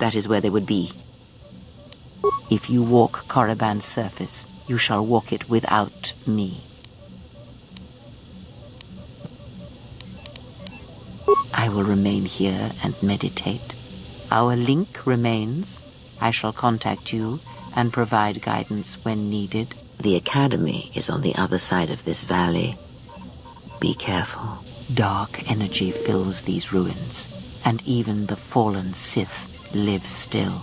that is where they would be. If you walk Korriban's surface, you shall walk it without me. I will remain here and meditate. Our link remains. I shall contact you and provide guidance when needed. The Academy is on the other side of this valley. Be careful. Dark energy fills these ruins, and even the fallen Sith live still.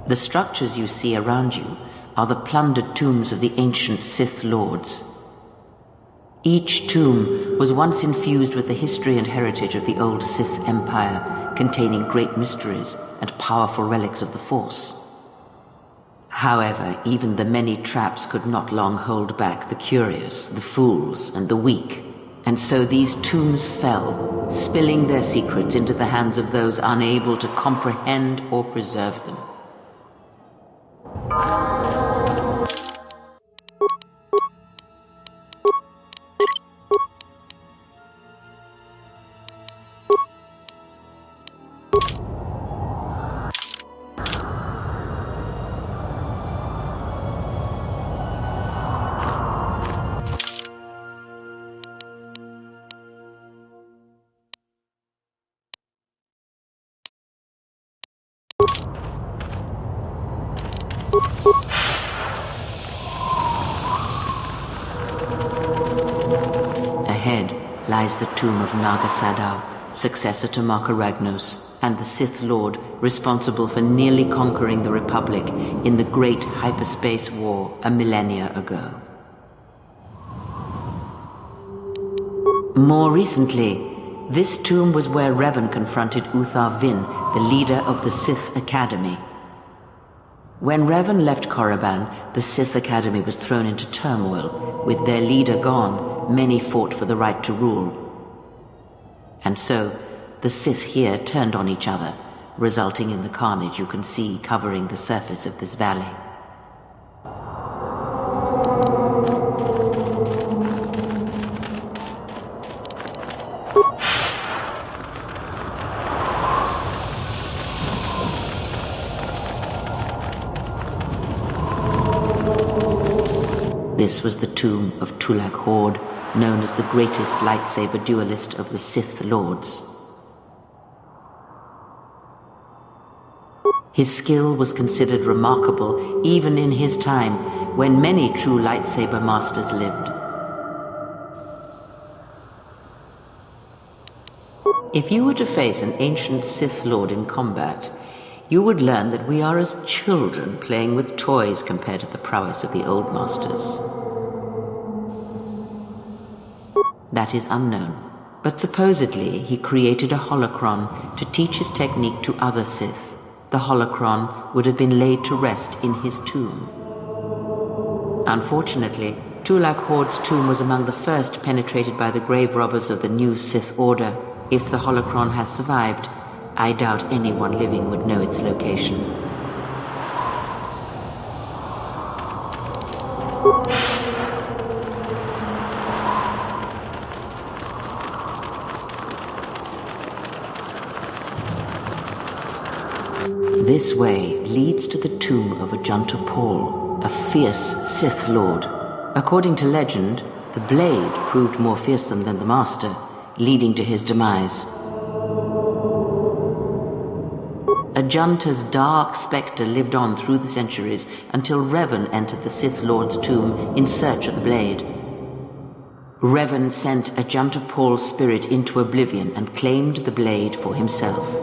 The structures you see around you are the plundered tombs of the ancient Sith Lords. Each tomb was once infused with the history and heritage of the old Sith Empire, containing great mysteries and powerful relics of the Force. However, even the many traps could not long hold back the curious, the fools, and the weak, and so these tombs fell, spilling their secrets into the hands of those unable to comprehend or preserve them. Ahead lies the tomb of Naga Sadow, successor to Marka Ragnos, and the Sith Lord responsible for nearly conquering the Republic in the Great Hyperspace War a millennia ago. More recently, this tomb was where Revan confronted Uthar Vin, the leader of the Sith Academy. When Revan left Korriban, the Sith Academy was thrown into turmoil. With their leader gone, many fought for the right to rule. And so, the Sith here turned on each other, resulting in the carnage you can see covering the surface of this valley. This was the tomb of Tulak Hord, known as the greatest lightsaber duelist of the Sith Lords. His skill was considered remarkable even in his time, when many true lightsaber masters lived. If you were to face an ancient Sith Lord in combat, you would learn that we are as children playing with toys compared to the prowess of the old masters. That is unknown, but supposedly he created a holocron to teach his technique to other Sith. The holocron would have been laid to rest in his tomb. Unfortunately, Tulak Hord's tomb was among the first penetrated by the grave robbers of the new Sith Order. If the holocron has survived, I doubt anyone living would know its location. This way leads to the tomb of Ajanta Pall, a fierce Sith Lord. According to legend, the blade proved more fearsome than the Master, leading to his demise. Ajanta's dark spectre lived on through the centuries until Revan entered the Sith Lord's tomb in search of the blade. Revan sent Ajanta Pall's spirit into oblivion and claimed the blade for himself.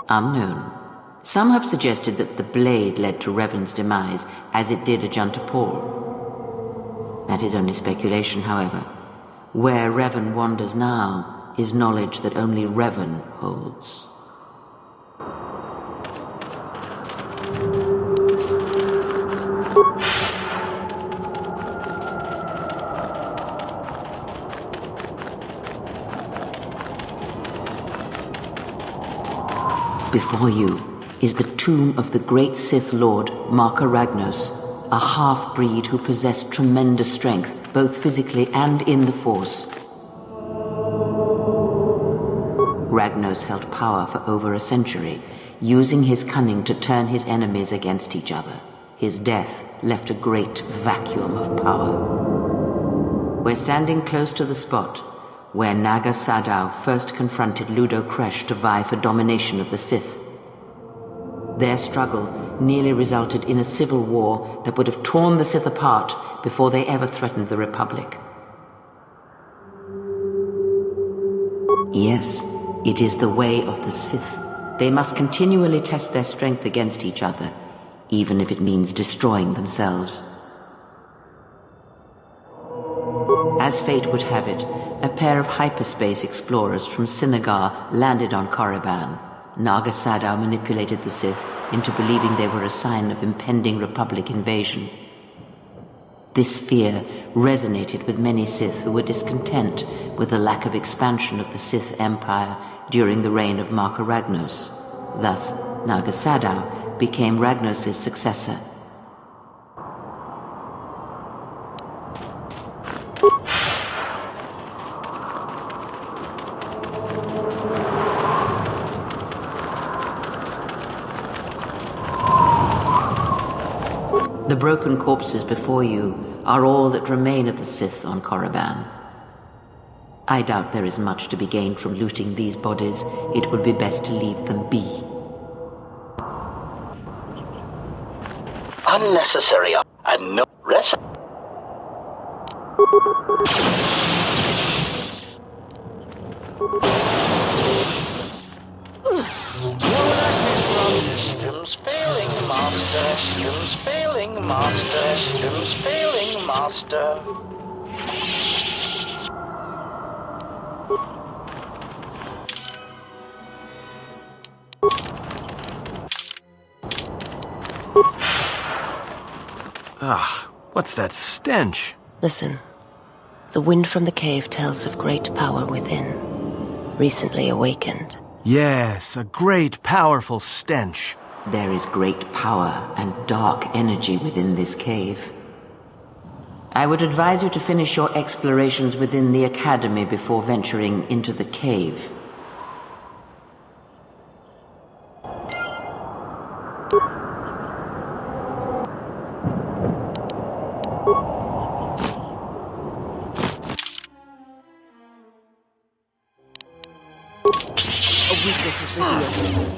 Unknown. Some have suggested that the blade led to Revan's demise, as it did Ajanta Pall. That is only speculation, however. Where Revan wanders now is knowledge that only Revan holds. Before you is the tomb of the great Sith Lord, Marka Ragnos, a half-breed who possessed tremendous strength, both physically and in the Force. Ragnos held power for over a century, using his cunning to turn his enemies against each other. His death left a great vacuum of power. We're standing close to the spot where Naga Sadow first confronted Ludo Kresh to vie for domination of the Sith. Their struggle nearly resulted in a civil war that would have torn the Sith apart before they ever threatened the Republic. Yes, it is the way of the Sith. They must continually test their strength against each other, even if it means destroying themselves. As fate would have it, a pair of hyperspace explorers from Sinagar landed on Korriban. Naga Sadow manipulated the Sith into believing they were a sign of impending Republic invasion. This fear resonated with many Sith who were discontent with the lack of expansion of the Sith Empire during the reign of Marka Ragnos. Thus, Naga Sadow became Ragnos' successor. The broken corpses before you are all that remain of the Sith on Korriban. I doubt there is much to be gained from looting these bodies. It would be best to leave them be. Unnecessary and no rest. Systems failing, master. Systems failing, master. Systems failing, master. What's that stench? Listen. The wind from the cave tells of great power within, recently awakened. Yes, a great, powerful stench. There is great power and dark energy within this cave. I would advise you to finish your explorations within the Academy before venturing into the cave. A weakness is revealed.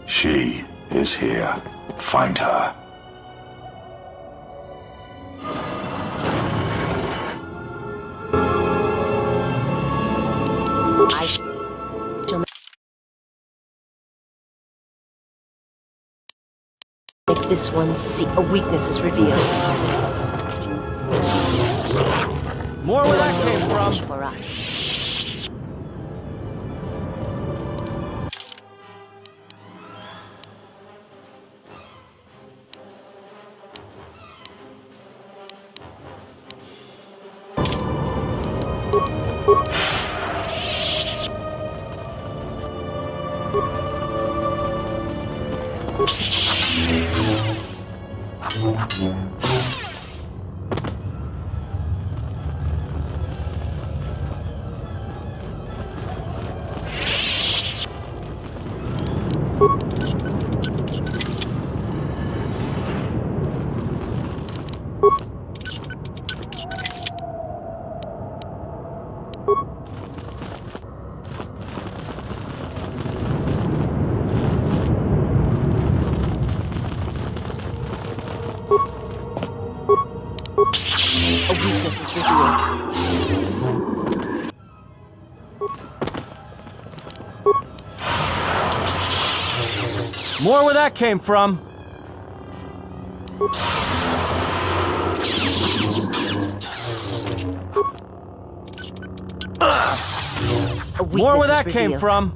She is here. Find her. I shall make this one see. A weakness is revealed. More where that came from. For us. A weakness is revealed. More where that came from. A weakness More where is that came revealed. from.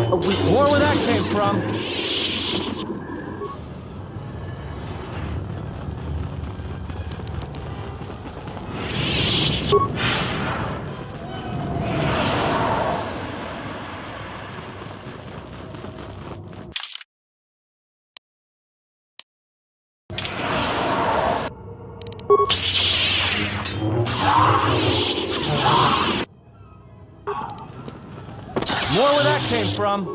A weakness More is where that came from. More where that came from.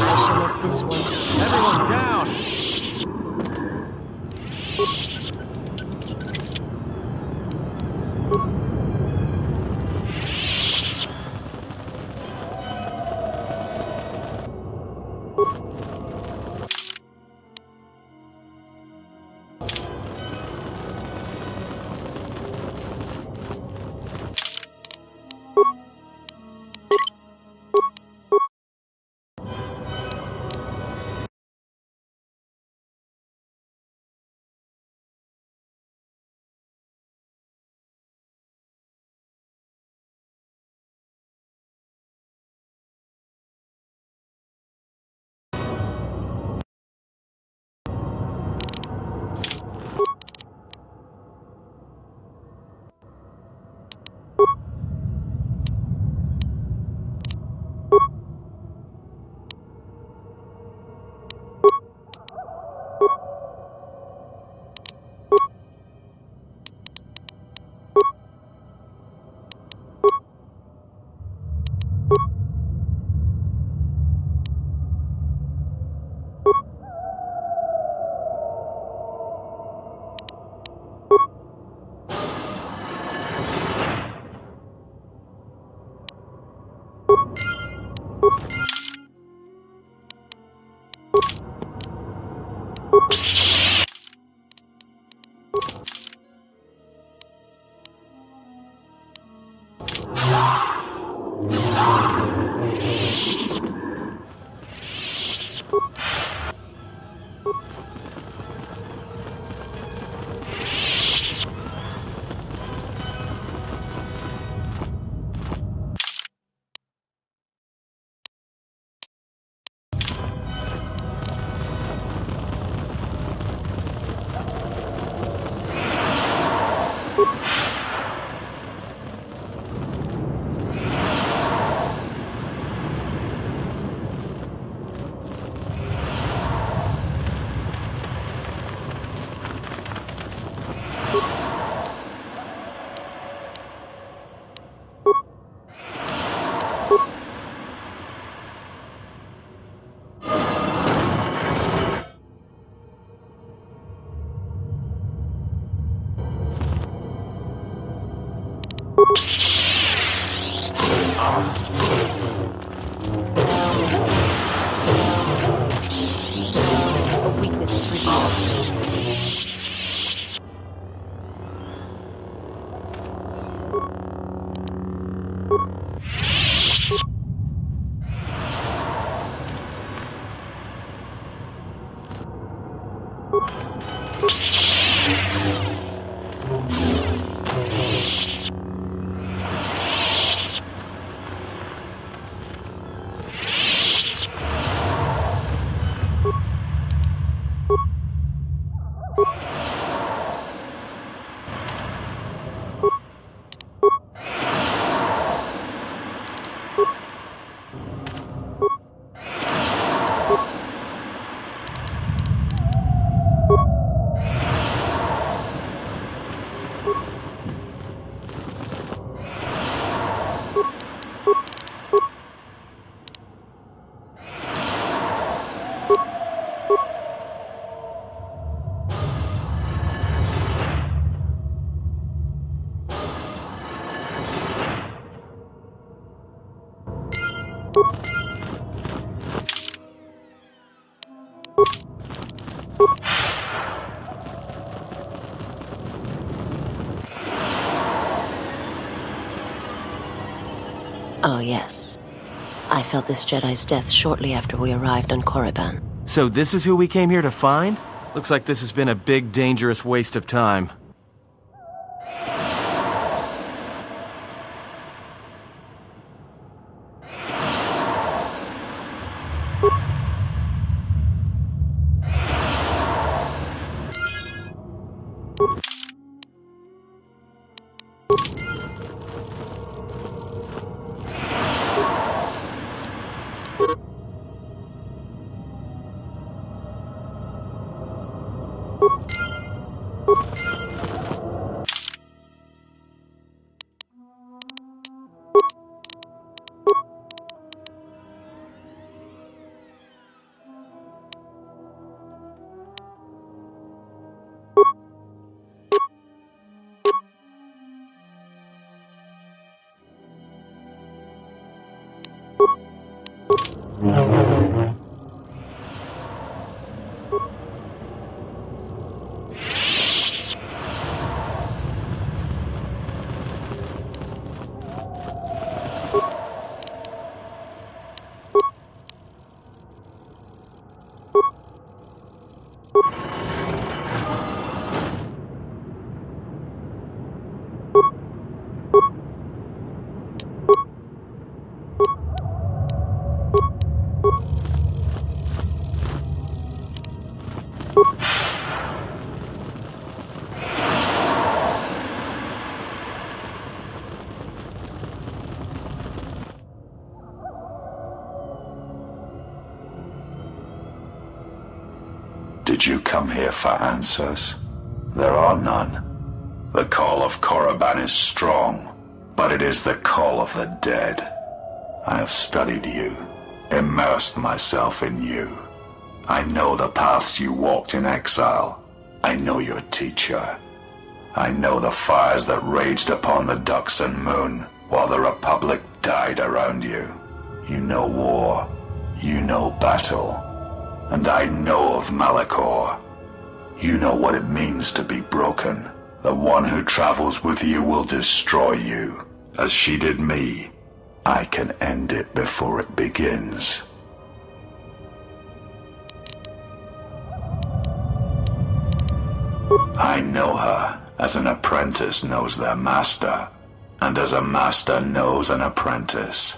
I shall make this one. Everyone down! A weakness is revealed. Oh, yes. I felt this Jedi's death shortly after we arrived on Korriban. So this is who we came here to find? Looks like this has been a big, dangerous waste of time. Did you come here for answers? There are none. The call of Korriban is strong, but it is the call of the dead. I have studied you, immersed myself in you. I know the paths you walked in exile. I know your teacher. I know the fires that raged upon the Dux and Moon while the Republic died around you. You know war. You know battle. And I know of Malachor. You know what it means to be broken. The one who travels with you will destroy you, as she did me. I can end it before it begins. I know her as an apprentice knows their master, and as a master knows an apprentice.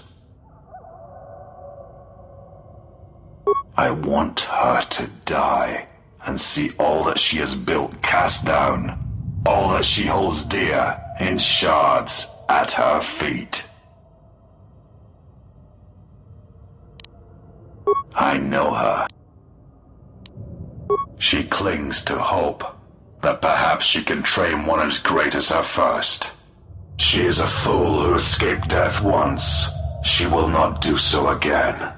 I want her to die, and see all that she has built cast down, all that she holds dear in shards at her feet. I know her. She clings to hope that perhaps she can train one as great as her first. She is a fool who escaped death once. She will not do so again.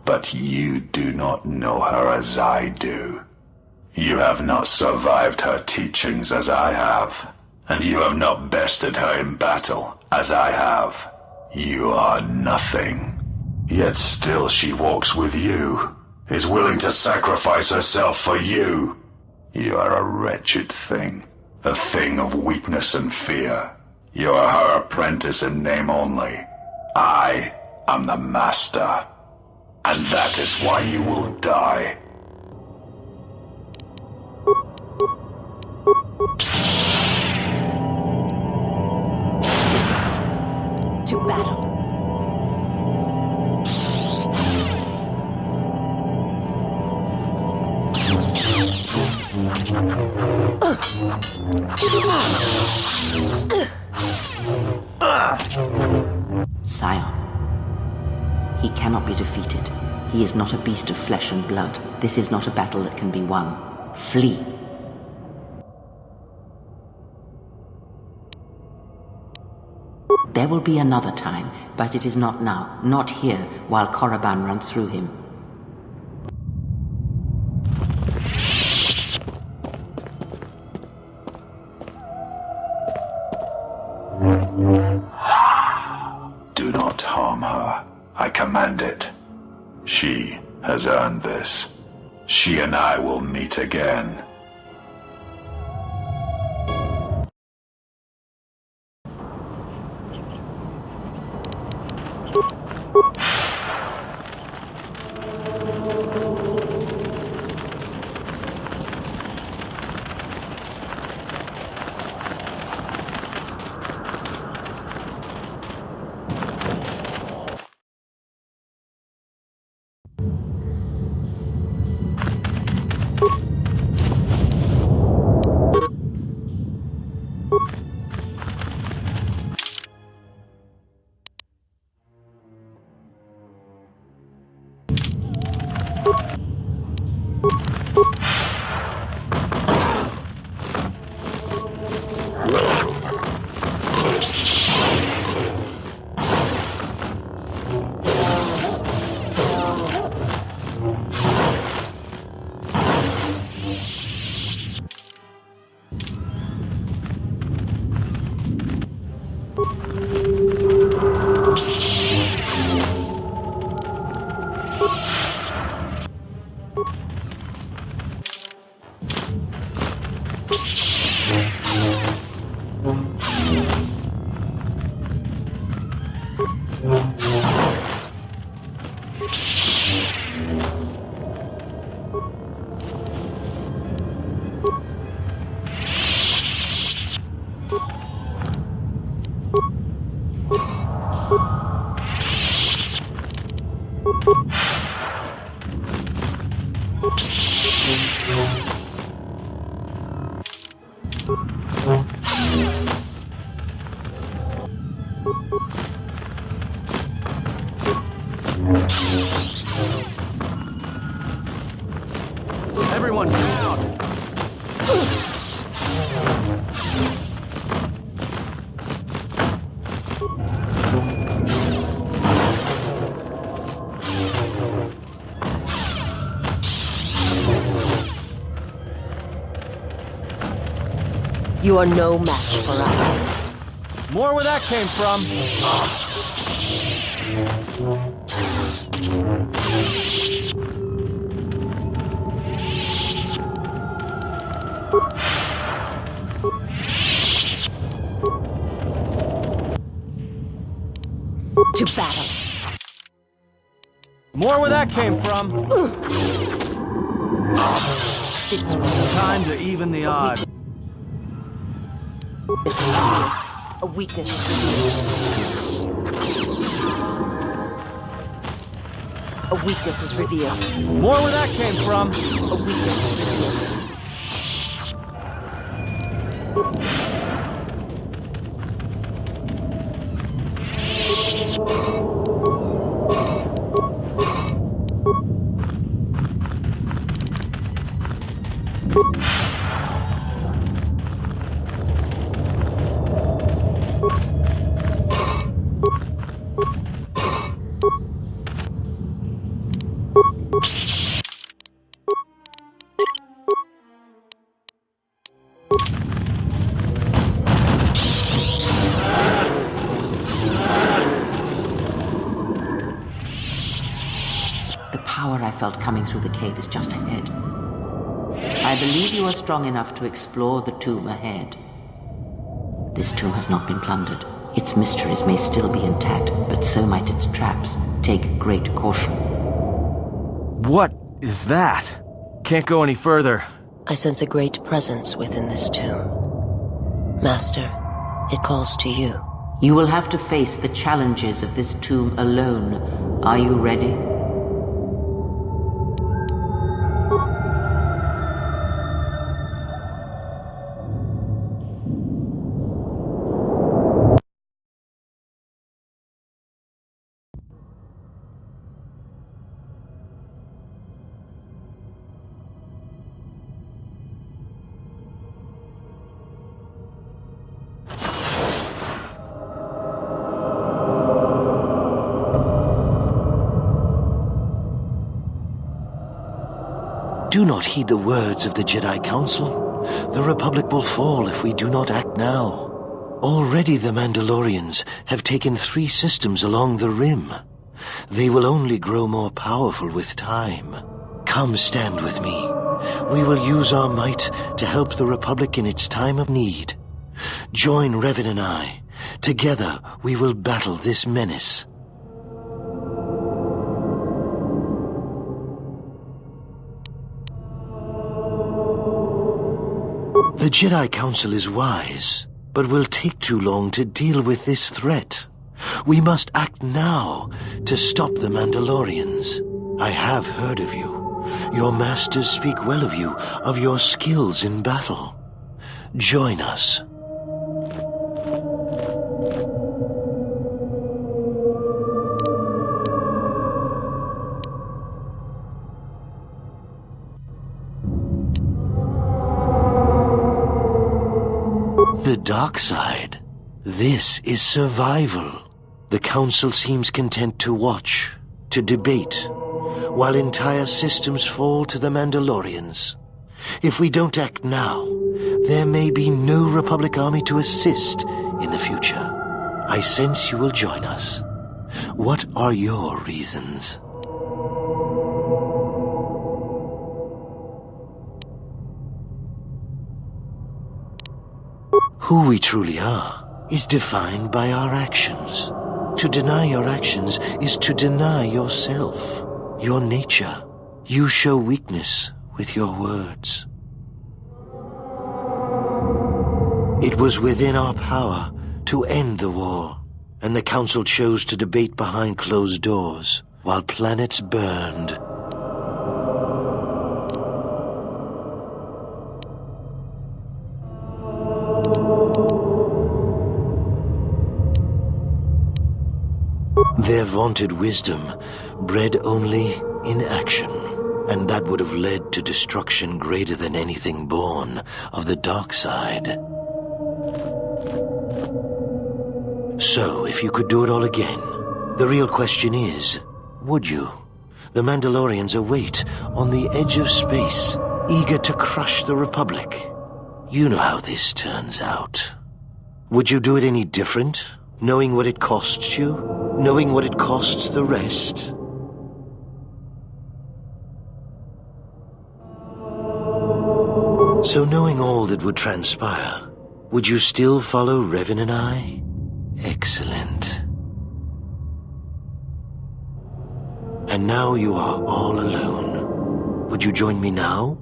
But you do not know her as I do. You have not survived her teachings as I have, and you have not bested her in battle as I have. You are nothing. Yet still she walks with you, is willing to sacrifice herself for you. You are a wretched thing, a thing of weakness and fear. You are her apprentice in name only. I am the master. And that is why you will die. To battle. Scion. He cannot be defeated. He is not a beast of flesh and blood. This is not a battle that can be won. Flee. There will be another time, but it is not now. Not here, while Korriban runs through him. Do not harm her. I command it. She has earned this. She and I will meet again. Everyone down! You are no match for us. More where that came from. To battle. More where that came from. This Time to even the odds. a weakness is revealed. A weakness is revealed. More where that came from. A weakness is revealed. The power I felt coming through the cave is just ahead. I believe you are strong enough to explore the tomb ahead. This tomb has not been plundered. Its mysteries may still be intact, but so might its traps. Take great caution. What is that? Can't go any further. I sense a great presence within this tomb. Master, it calls to you. You will have to face the challenges of this tomb alone. Are you ready? Do not heed the words of the Jedi Council. The Republic will fall if we do not act now. Already the Mandalorians have taken 3 systems along the Rim. They will only grow more powerful with time. Come stand with me. We will use our might to help the Republic in its time of need. Join Revan and I. Together we will battle this menace. The Jedi Council is wise, but will take too long to deal with this threat. We must act now to stop the Mandalorians. I have heard of you. Your masters speak well of you, of your skills in battle. Join us. The dark side. This is survival. The Council seems content to watch, to debate, while entire systems fall to the Mandalorians. If we don't act now, there may be no Republic army to assist in the future. I sense you will join us. What are your reasons? Who we truly are is defined by our actions. To deny your actions is to deny yourself, your nature. You show weakness with your words. It was within our power to end the war, and the Council chose to debate behind closed doors while planets burned. Their vaunted wisdom bred only in action, and that would have led to destruction greater than anything born of the dark side. So, if you could do it all again, the real question is, would you? The Mandalorians await on the edge of space, eager to crush the Republic. You know how this turns out. Would you do it any different? Knowing what it costs you? Knowing what it costs the rest? So knowing all that would transpire, would you still follow Revan and I? Excellent. And now you are all alone. Would you join me now?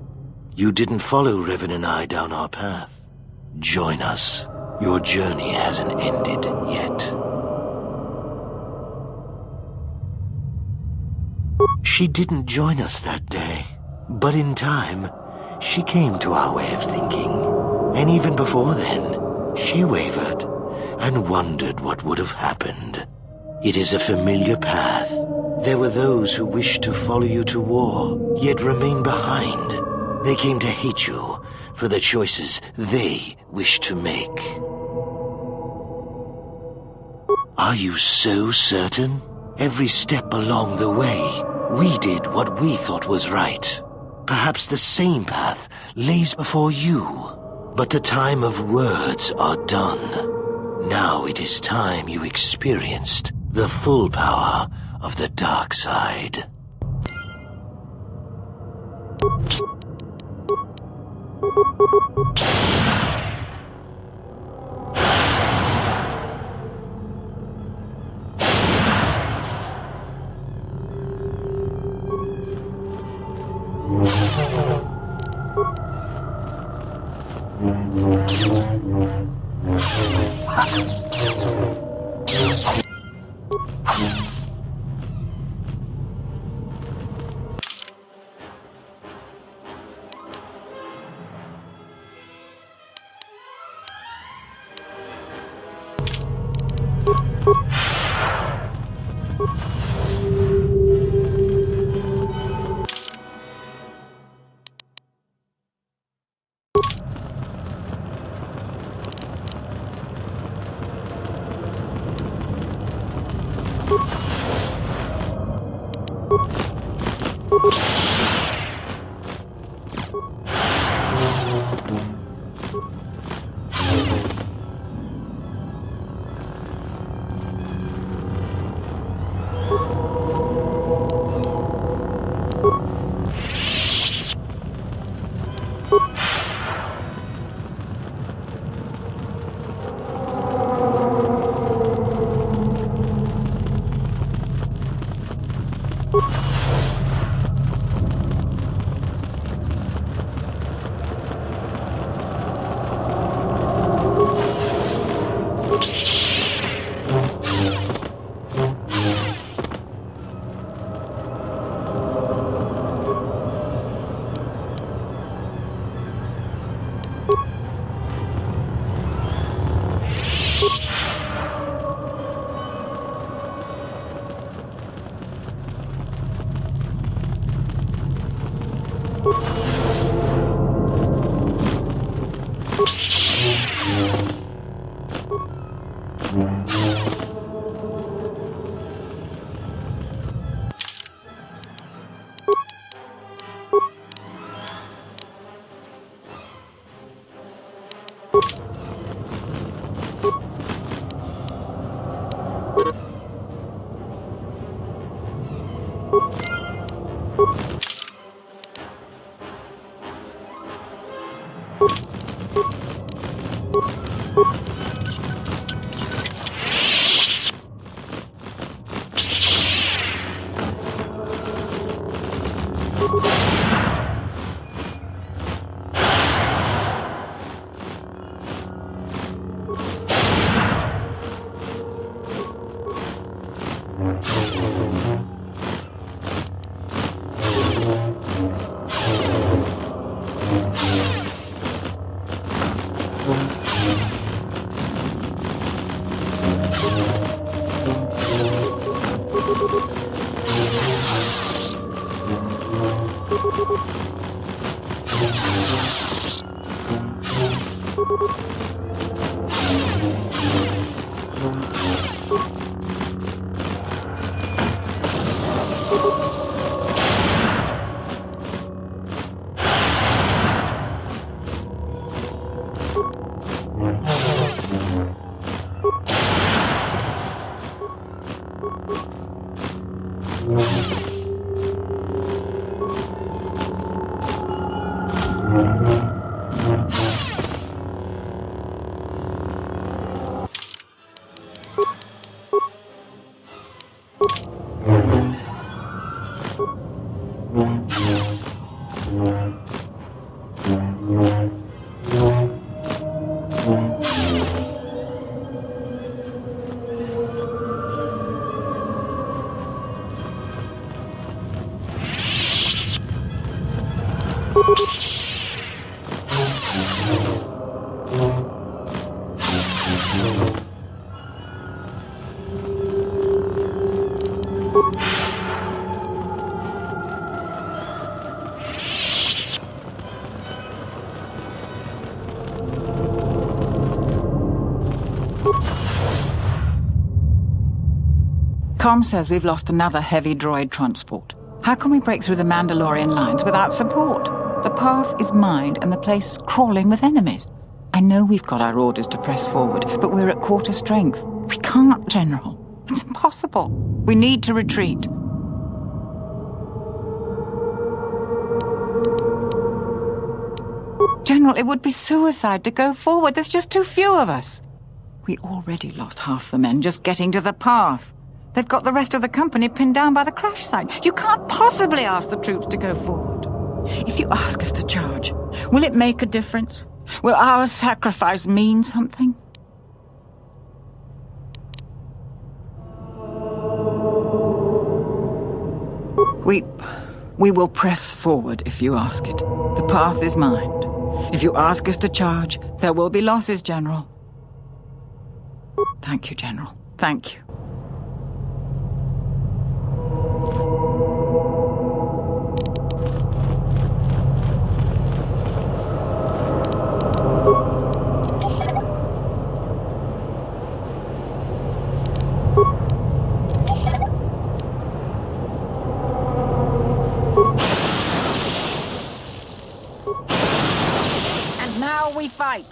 You didn't follow Revan and I down our path. Join us. Your journey hasn't ended yet. She didn't join us that day, but in time, she came to our way of thinking. And even before then, she wavered and wondered what would have happened. It is a familiar path. There were those who wished to follow you to war, yet remain behind. They came to hate you for the choices they wished to make. Are you so certain? Every step along the way, we did what we thought was right. Perhaps the same path lays before you. But the time of words are done. Now it is time you experienced the full power of the dark side. Com says we've lost another heavy droid transport. How can we break through the Mandalorian lines without support? The path is mined and the place is crawling with enemies. I know we've got our orders to press forward, but we're at quarter strength. We can't, General. It's impossible. We need to retreat. General, it would be suicide to go forward. There's just too few of us. We already lost half the men just getting to the path. They've got the rest of the company pinned down by the crash site. You can't possibly ask the troops to go forward. If you ask us to charge, will it make a difference? Will our sacrifice mean something? We will press forward if you ask it. The path is mined. If you ask us to charge, there will be losses, General. Thank you, General. Thank you. And now we fight.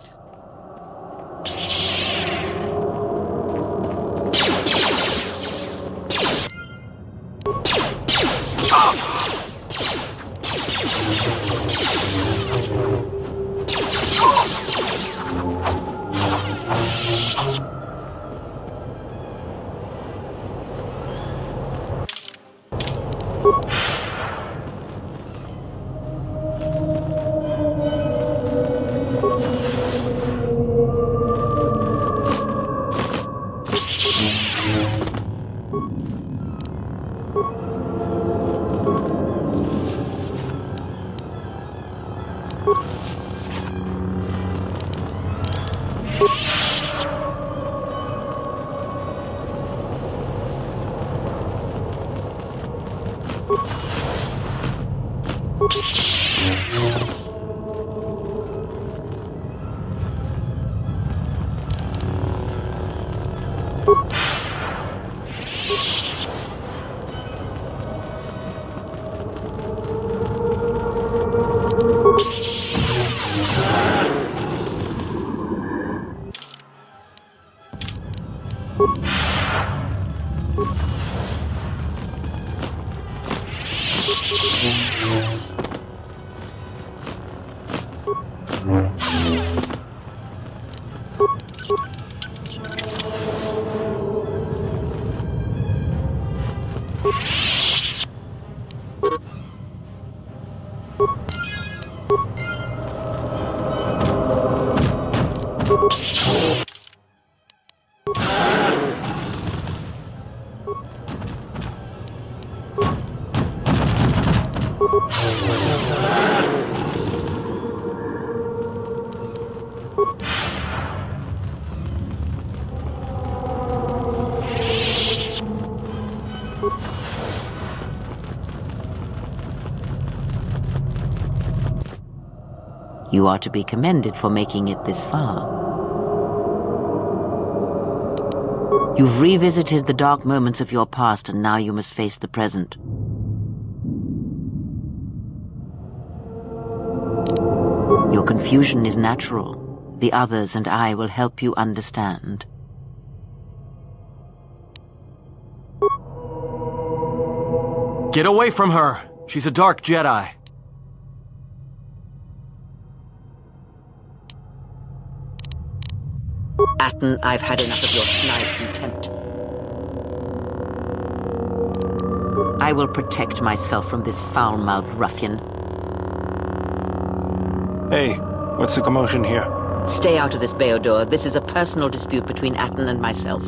You are to be commended for making it this far. You've revisited the dark moments of your past, and now you must face the present. Your confusion is natural. The others and I will help you understand. Get away from her! She's a dark Jedi. Atton, I've had enough of your snide contempt. I will protect myself from this foul-mouthed ruffian. Hey, what's the commotion here? Stay out of this, Beodor. This is a personal dispute between Atton and myself.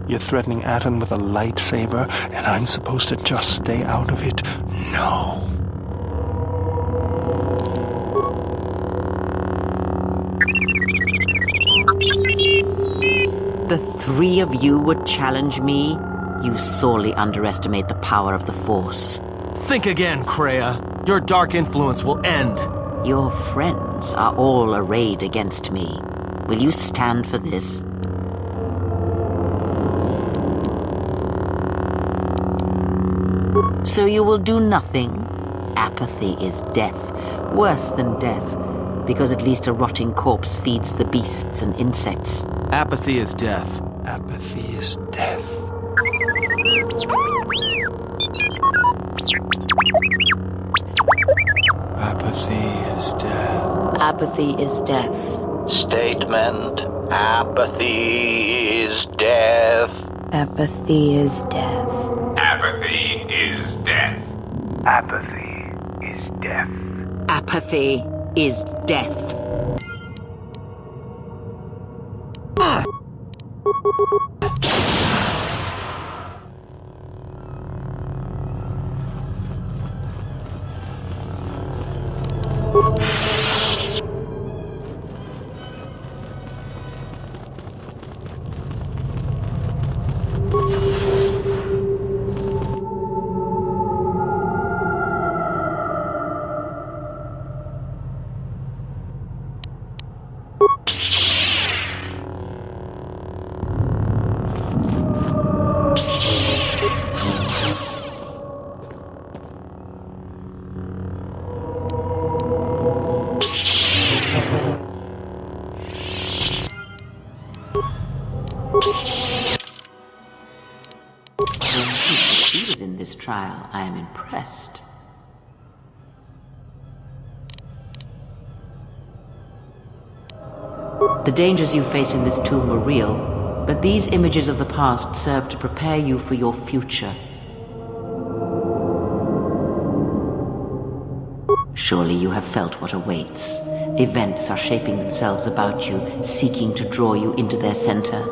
You're threatening Atton with a lightsaber, and I'm supposed to just stay out of it? No. That the three of you would challenge me? You sorely underestimate the power of the Force. Think again, Kreia. Your dark influence will end. Your friends are all arrayed against me. Will you stand for this? So you will do nothing? Apathy is death, worse than death, because at least a rotting corpse feeds the beasts and insects. Apathy is death. Apathy is death. Apathy is death. Apathy is death. Statement. Apathy is death. Apathy is death. Apathy is death. Apathy is death. Apathy is death. In this trial, I am impressed. The dangers you faced in this tomb were real, but these images of the past serve to prepare you for your future. Surely you have felt what awaits. Events are shaping themselves about you, seeking to draw you into their center.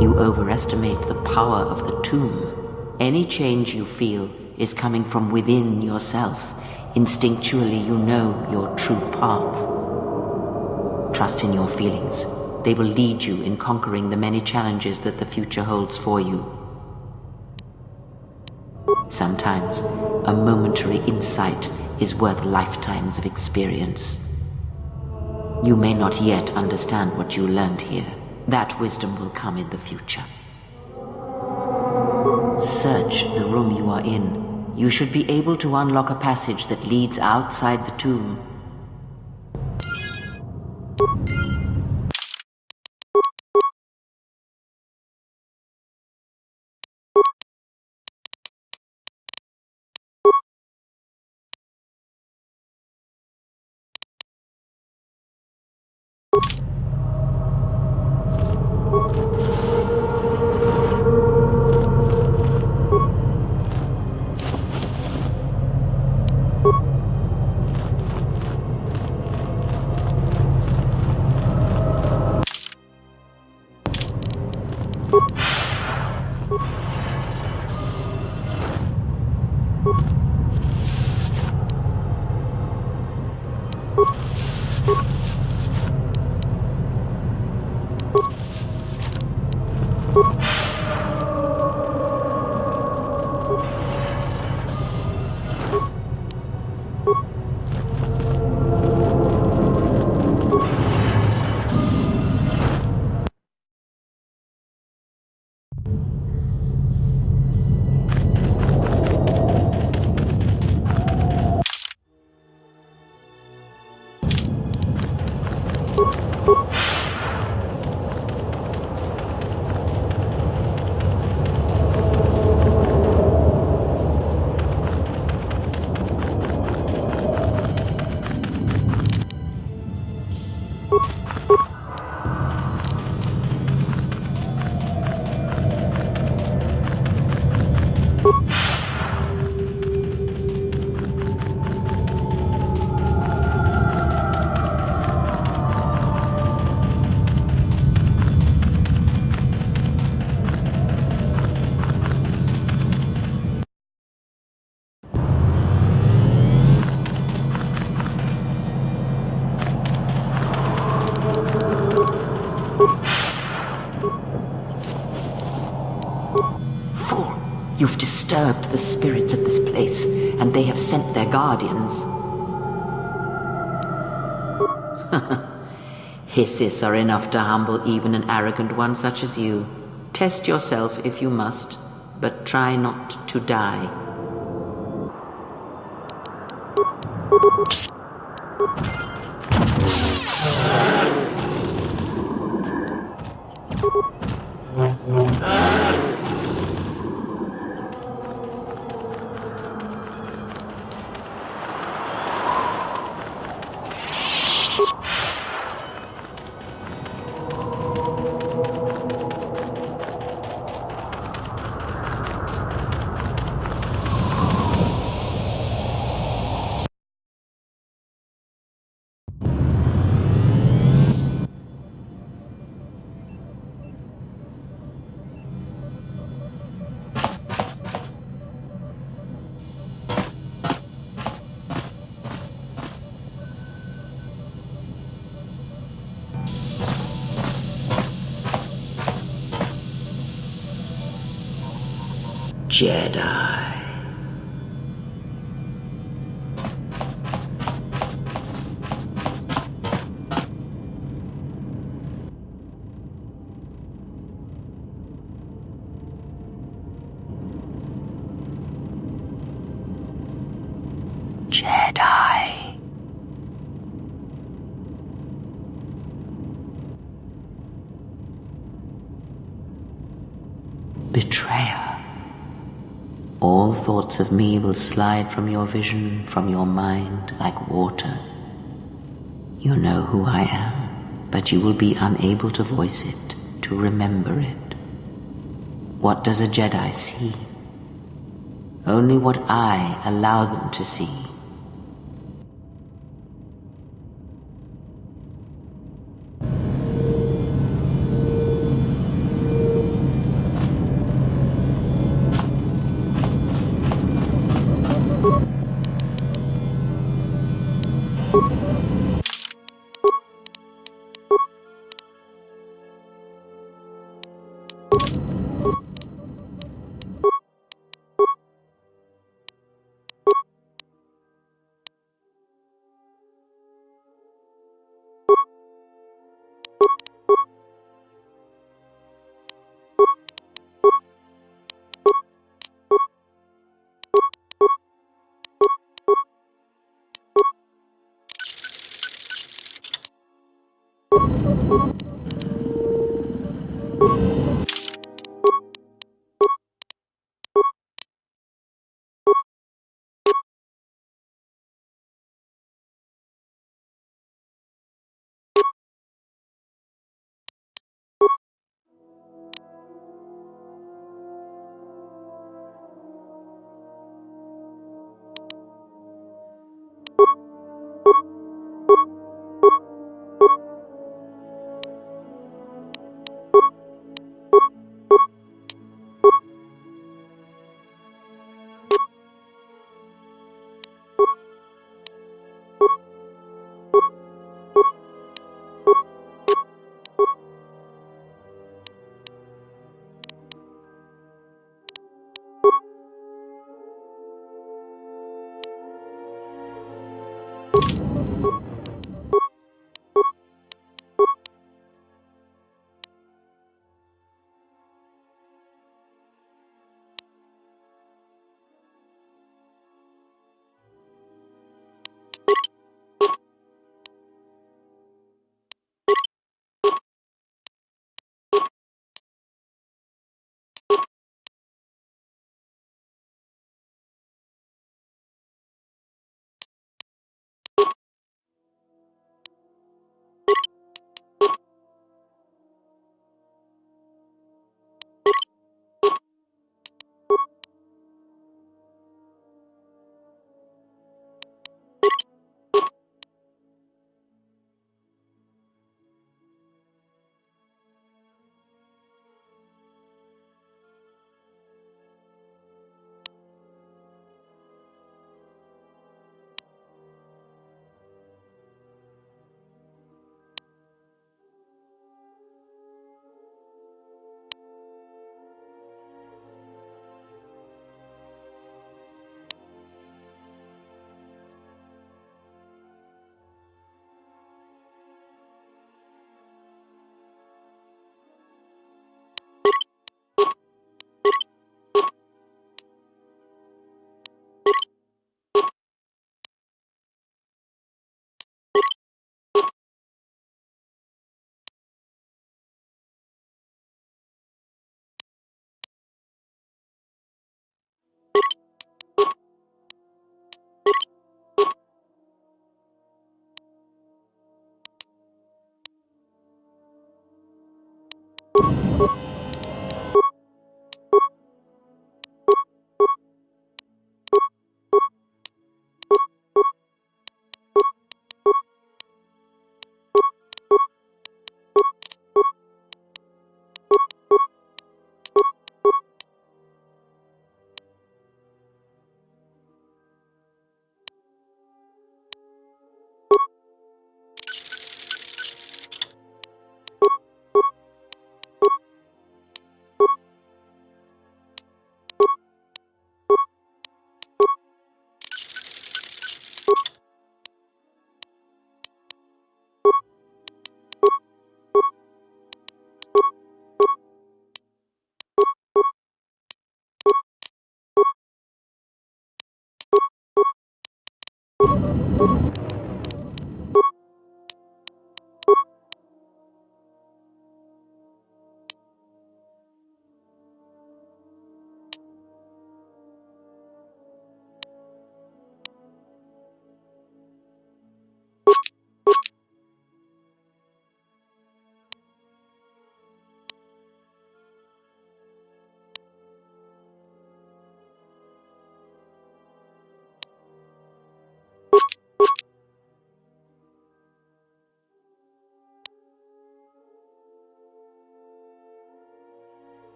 You overestimate the power of the tomb. Any change you feel is coming from within yourself. Instinctually, you know your true path. Trust in your feelings. They will lead you in conquering the many challenges that the future holds for you. Sometimes, a momentary insight is worth lifetimes of experience. You may not yet understand what you learned here. That wisdom will come in the future. Search the room you are in. You should be able to unlock a passage that leads outside the tomb. Fool! You've disturbed the spirits of this place, and they have sent their guardians. Hisses are enough to humble even an arrogant one such as you. Test yourself if you must, but try not to die. Jedi. Jedi. Betrayer. All thoughts of me will slide from your vision, from your mind, like water. You know who I am, but you will be unable to voice it, to remember it. What does a Jedi see? Only what I allow them to see.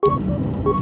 you.